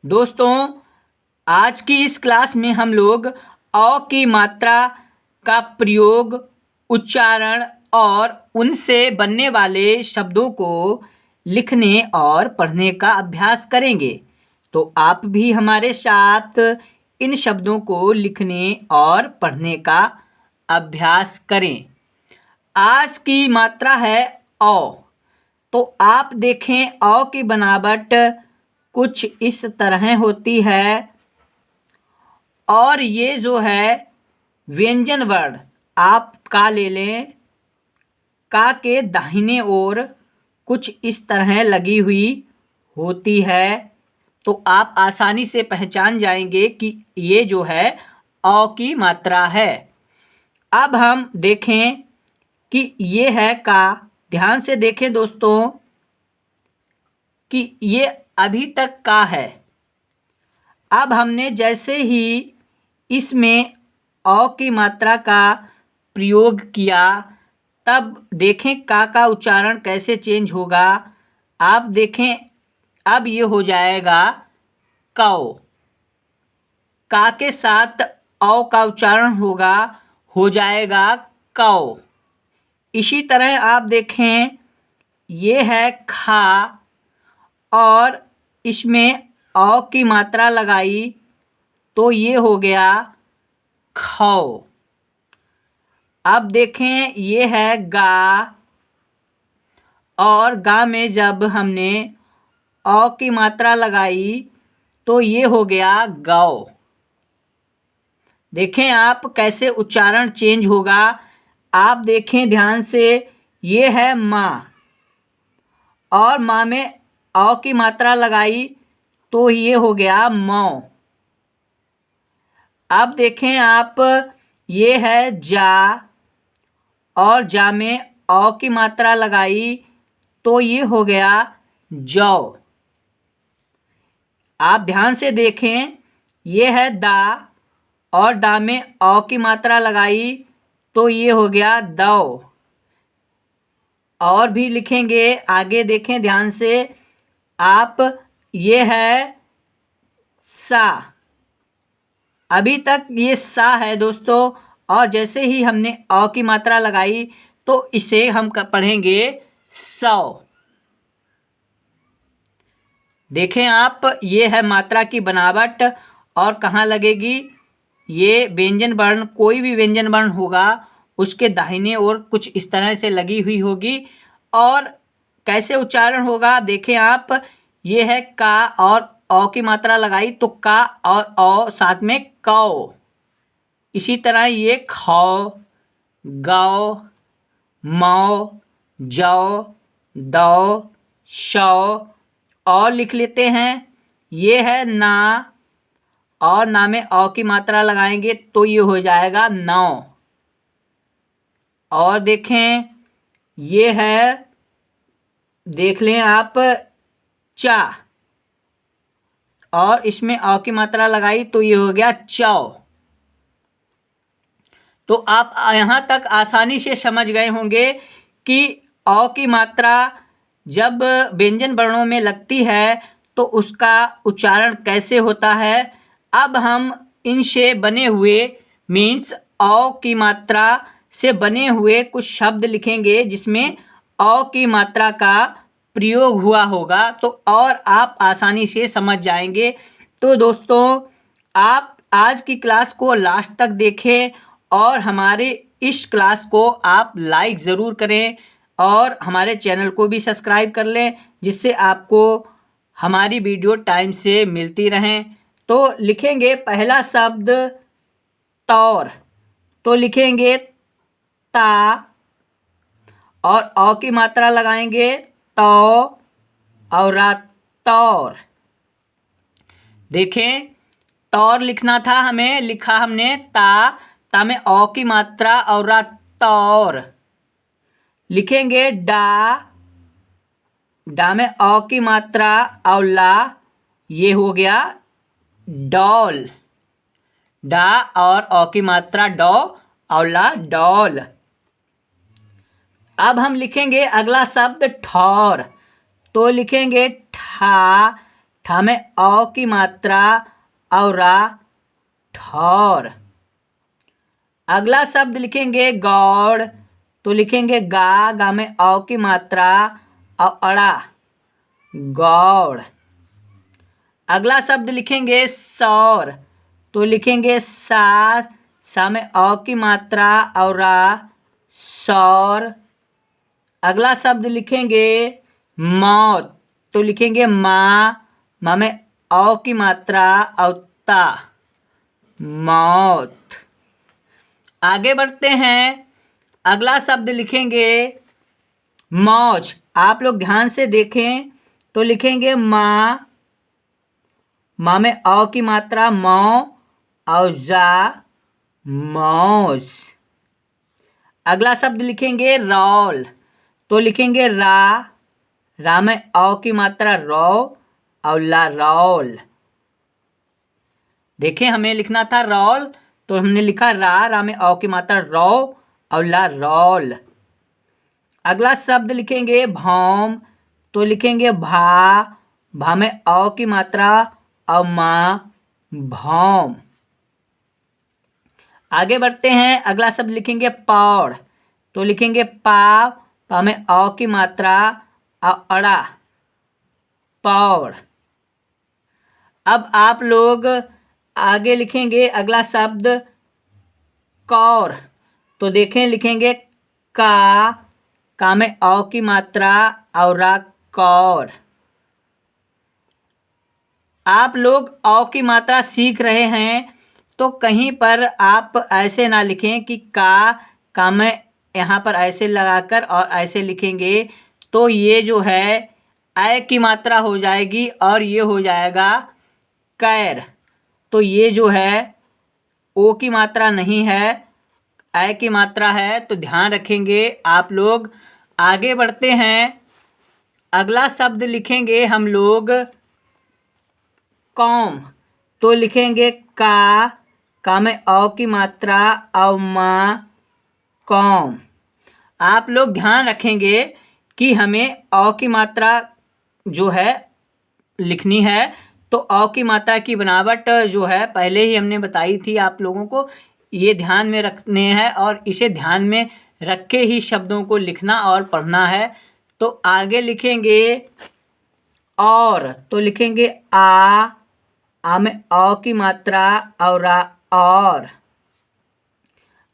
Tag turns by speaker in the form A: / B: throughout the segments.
A: दोस्तों, आज की इस क्लास में हम लोग अ की मात्रा का प्रयोग, उच्चारण और उनसे बनने वाले शब्दों को लिखने और पढ़ने का अभ्यास करेंगे। तो आप भी हमारे साथ इन शब्दों को लिखने और पढ़ने का अभ्यास करें। आज की मात्रा है अ। तो आप देखें, अ की बनावट कुछ इस तरह होती है और ये जो है व्यंजन वर्ण आप का ले लें, का के दाहिने ओर कुछ इस तरह लगी हुई होती है। तो आप आसानी से पहचान जाएंगे कि ये जो है अ की मात्रा है। अब हम देखें कि ये है का। ध्यान से देखें दोस्तों कि ये अभी तक का है। अब हमने जैसे ही इसमें अ की मात्रा का प्रयोग किया, तब देखें का उच्चारण कैसे चेंज होगा। आप देखें, अब ये हो जाएगा कौ। का के साथ अ का उच्चारण होगा, हो जाएगा कौ। इसी तरह आप देखें, ये है खा और इसमें अ की मात्रा लगाई तो ये हो गया खौ। अब देखें, ये है गा और गा में जब हमने अ की मात्रा लगाई तो ये हो गया गौ। देखें आप कैसे उच्चारण चेंज होगा। आप देखें ध्यान से, ये है माँ और माँ में अ की मात्रा लगाई तो ये हो गया मौ। अब देखें आप, ये है जा और जा में अ की मात्रा लगाई तो ये हो गया जौ। आप ध्यान से देखें, ये है दा और दा में अ की मात्रा लगाई तो ये हो गया दौ। और भी लिखेंगे, आगे देखें ध्यान से आप, ये है सा। अभी तक ये सा है दोस्तों, और जैसे ही हमने अ की मात्रा लगाई तो इसे हम पढ़ेंगे सौ। देखें आप, ये है मात्रा की बनावट और कहाँ लगेगी। ये व्यंजन वर्ण, कोई भी व्यंजन वर्ण होगा उसके दाहिने ओर कुछ इस तरह से लगी हुई होगी। और कैसे उच्चारण होगा देखें आप, ये है का और अ की मात्रा लगाई तो का और अ साथ में कौ। इसी तरह ये खौ, गौ, मौ, जौ, दौ, शौ। और लिख लेते हैं, ये है ना और ना में अ की मात्रा लगाएंगे तो ये हो जाएगा नौ। और देखें, ये है, देख लें आप, चा और इसमें अ की मात्रा लगाई तो ये हो गया चौ। तो आप यहाँ तक आसानी से समझ गए होंगे कि अ की मात्रा जब व्यंजन वर्णों में लगती है तो उसका उच्चारण कैसे होता है। अब हम इनसे बने हुए मीन्स अ की मात्रा से बने हुए कुछ शब्द लिखेंगे जिसमें अ की मात्रा का प्रयोग हुआ होगा, तो और आप आसानी से समझ जाएंगे। तो दोस्तों, आप आज की क्लास को लास्ट तक देखें और हमारे इस क्लास को आप लाइक ज़रूर करें और हमारे चैनल को भी सब्सक्राइब कर लें, जिससे आपको हमारी वीडियो टाइम से मिलती रहें। तो लिखेंगे पहला शब्द तौर। तो लिखेंगे ता और अ की मात्रा लगाएंगे तौ और तौर। देखें, तौर लिखना था हमें, लिखा हमने ता में अ की मात्रा और तौर। लिखेंगे डा में अ की मात्रा और ला, ये हो गया डॉल। डा और अ की मात्रा डॉ और ला डॉल। अब हम लिखेंगे अगला शब्द ठौर। तो लिखेंगे ठा ठा में औ की मात्रा और रा ठौर। अगला शब्द लिखेंगे गौड़, तो लिखेंगे गा, गा में औ की मात्रा और अड़ा गौड़। अगला शब्द लिखेंगे सौर, तो लिखेंगे सा, सा में औ की मात्रा और रा सौर। अगला शब्द लिखेंगे मौत, तो लिखेंगे माँ, माँ में औ की मात्रा और ता मौत। आगे बढ़ते हैं, अगला शब्द लिखेंगे मौज। आप लोग ध्यान से देखें तो लिखेंगे माँ, माँ में औ की मात्रा मौ और जा मौज। अगला शब्द लिखेंगे रौल, तो लिखेंगे रा, रा में औ की मात्रा रौ और ला रौल। देखिए हमें लिखना था रौल, तो हमने लिखा रा, रा में औ की मात्रा रौ और ला रौल। अगला शब्द लिखेंगे भौम, तो लिखेंगे भा, भा में औ की मात्रा और माँ भौम। आगे बढ़ते हैं, अगला शब्द लिखेंगे पौड़, तो लिखेंगे पा, पा में औ की मात्रा और अड़ा पौड़। अब आप लोग आगे लिखेंगे अगला शब्द कौर, तो देखें लिखेंगे का में औ की मात्रा और रा कौर। आप लोग औ की मात्रा सीख रहे हैं तो कहीं पर आप ऐसे ना लिखें कि का में यहाँ पर ऐसे लगाकर और ऐसे लिखेंगे, तो ये जो है ऐ की मात्रा हो जाएगी और ये हो जाएगा कैर। तो ये जो है ओ की मात्रा नहीं है, ऐ की मात्रा है, तो ध्यान रखेंगे आप लोग। आगे बढ़ते हैं, अगला शब्द लिखेंगे हम लोग कौम, तो लिखेंगे का में औ की मात्रा और माँ कौम। आप लोग ध्यान रखेंगे कि हमें औ की मात्रा जो है लिखनी है, तो औ की मात्रा की बनावट जो है पहले ही हमने बताई थी आप लोगों को, ये ध्यान में रखने हैं और इसे ध्यान में रख के ही शब्दों को लिखना और पढ़ना है। तो आगे लिखेंगे और, तो लिखेंगे आ में औ की मात्रा और रा और।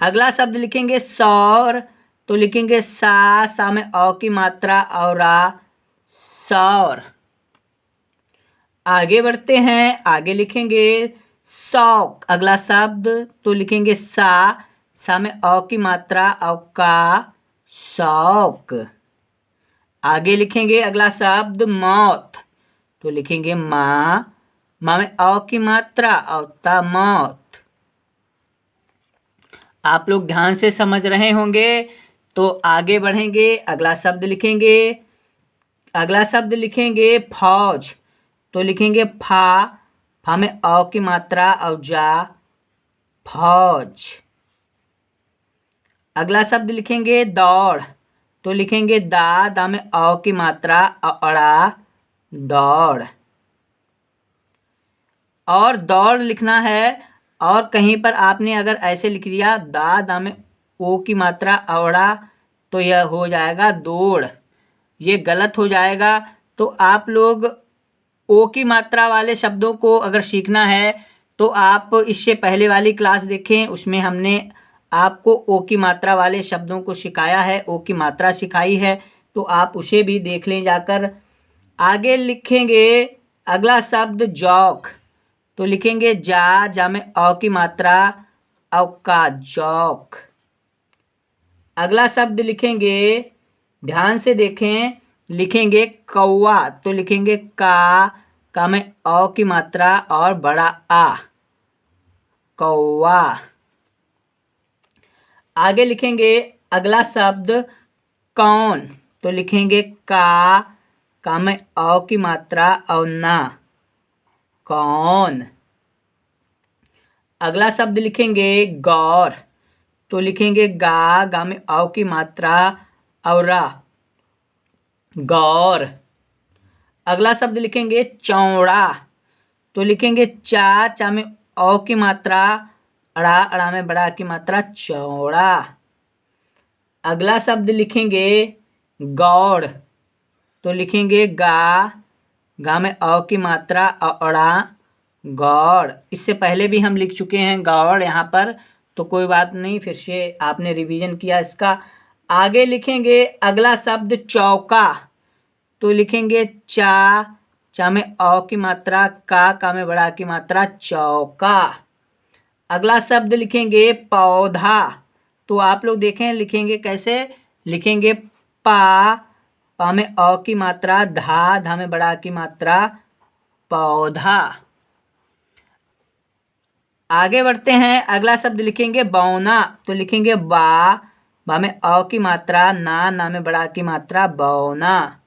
A: अगला शब्द लिखेंगे सौर, तो लिखेंगे सा में औ की मात्रा और रा सौर। आगे बढ़ते हैं, आगे लिखेंगे शौक। अगला शब्द तो लिखेंगे सा में औ की मात्रा और का शौक। आगे लिखेंगे अगला शब्द मौत, तो लिखेंगे माँ में औ की मात्रा और ता मौत। आप लोग ध्यान से समझ रहे होंगे, तो आगे बढ़ेंगे, अगला शब्द लिखेंगे। अगला शब्द लिखेंगे फौज, तो लिखेंगे फा में औ की मात्रा और जा फौज। अगला शब्द लिखेंगे दौड़, तो लिखेंगे दा में औ की मात्रा और अड़ा दौड़। और दौड़ लिखना है, और कहीं पर आपने अगर ऐसे लिख दिया दा में ओ की मात्रा अवड़ा, तो यह हो जाएगा दौड़, ये गलत हो जाएगा। तो आप लोग ओ की मात्रा वाले शब्दों को अगर सीखना है तो आप इससे पहले वाली क्लास देखें, उसमें हमने आपको ओ की मात्रा वाले शब्दों को सिखाया है, ओ की मात्रा सिखाई है, तो आप उसे भी देख लें जाकर। आगे लिखेंगे अगला शब्द जौक, तो लिखेंगे जा में औ की मात्रा और का जौक। अगला शब्द लिखेंगे, ध्यान से देखें, लिखेंगे कौवा, तो लिखेंगे का में औ की मात्रा और बड़ा आ कौवा। आगे लिखेंगे अगला शब्द कौन, तो लिखेंगे का में औ की मात्रा और ना कौन। अगला शब्द लिखेंगे गौर, तो लिखेंगे गा में औ की मात्रा और रा गौर। अगला शब्द लिखेंगे चौड़ा, तो लिखेंगे चा, चा में औ की मात्रा, अड़ा, अड़ा में बड़ा की मात्रा, चौड़ा। अगला शब्द लिखेंगे गौड़, तो लिखेंगे गा, गा में औ की मात्रा, अड़ा, गौड़। इससे पहले भी हम लिख चुके हैं गौड़ यहाँ पर, तो कोई बात नहीं, फिर से आपने रिवीजन किया इसका। आगे लिखेंगे अगला शब्द चौका, तो लिखेंगे चा, चा में औ की मात्रा, का में बड़ा की मात्रा, चौका। अगला शब्द लिखेंगे पौधा, तो आप लोग देखें लिखेंगे कैसे, लिखेंगे पा, पा में औ की मात्रा, धा, धा में बड़ा की मात्रा, पौधा। आगे बढ़ते हैं, अगला शब्द लिखेंगे बौना, तो लिखेंगे बा, बा में औ की मात्रा, ना, ना में बड़ा की मात्रा, बौना।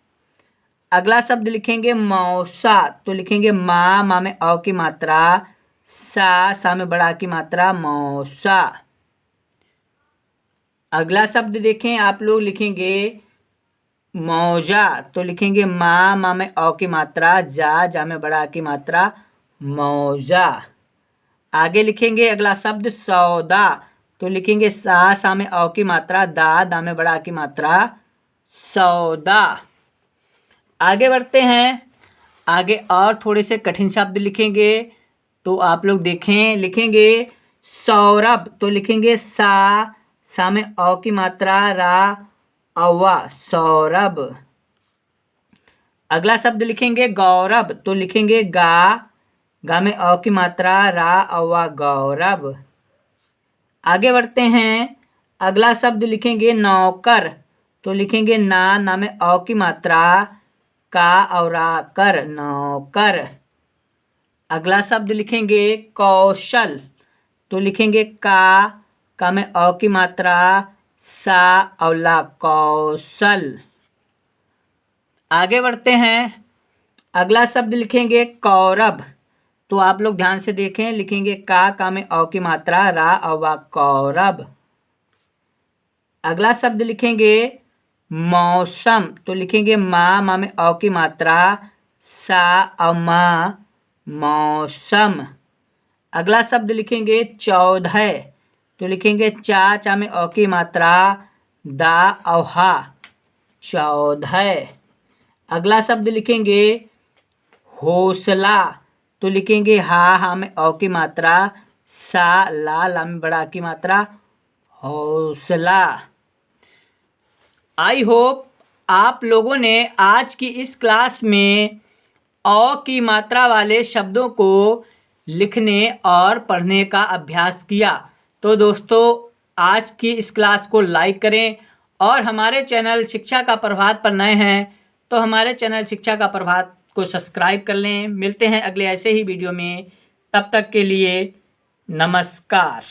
A: अगला शब्द लिखेंगे मौसा, तो लिखेंगे मा, मा में औ की मात्रा, सा, सा में बड़ा की मात्रा, मौसा। अगला शब्द देखें आप लोग, लिखेंगे मौजा, तो लिखेंगे मा, मा में औ की मात्रा, जा, जा में बड़ा की मात्रा, मौजा। आगे लिखेंगे अगला शब्द सौदा, तो लिखेंगे सा, सा में औ की मात्रा, दा, दा में बड़ा की मात्रा, सौदा। आगे बढ़ते हैं, आगे और थोड़े से कठिन शब्द लिखेंगे, तो आप लोग देखें, लिखेंगे सौरभ, तो लिखेंगे सा, सा में औ की मात्रा, रा, अवा, सौरभ। अगला शब्द लिखेंगे गौरव, तो लिखेंगे गा, गा में औ की मात्रा, रा, अवा, गौरव। आगे बढ़ते हैं, अगला शब्द लिखेंगे नौकर, तो लिखेंगे ना, ना में औ की मात्रा, का और रा, कर, नौकर। अगला शब्द लिखेंगे कौशल, तो लिखेंगे का में औ की मात्रा, सा और ला, कौशल। आगे बढ़ते हैं, अगला शब्द लिखेंगे कौरव, तो आप लोग ध्यान से देखें, लिखेंगे का में औ की मात्रा, रा और वा, कौरव। अगला शब्द लिखेंगे मौसम, तो लिखेंगे मा में औ की मात्रा, सा और मा, मौसम। अगला शब्द लिखेंगे चौदह, तो लिखेंगे चा में औ की मात्रा, दा और हा, चौदह। अगला शब्द लिखेंगे हौसला, तो लिखेंगे हा में औ की मात्रा, सा, ला में बड़ा की मात्रा, हौसला। आई होप आप लोगों ने आज की इस क्लास में औ की मात्रा वाले शब्दों को लिखने और पढ़ने का अभ्यास किया। तो दोस्तों, आज की इस क्लास को लाइक करें, और हमारे चैनल शिक्षा का प्रभात पर नए हैं तो हमारे चैनल शिक्षा का प्रभात को सब्सक्राइब कर लें। मिलते हैं अगले ऐसे ही वीडियो में, तब तक के लिए नमस्कार।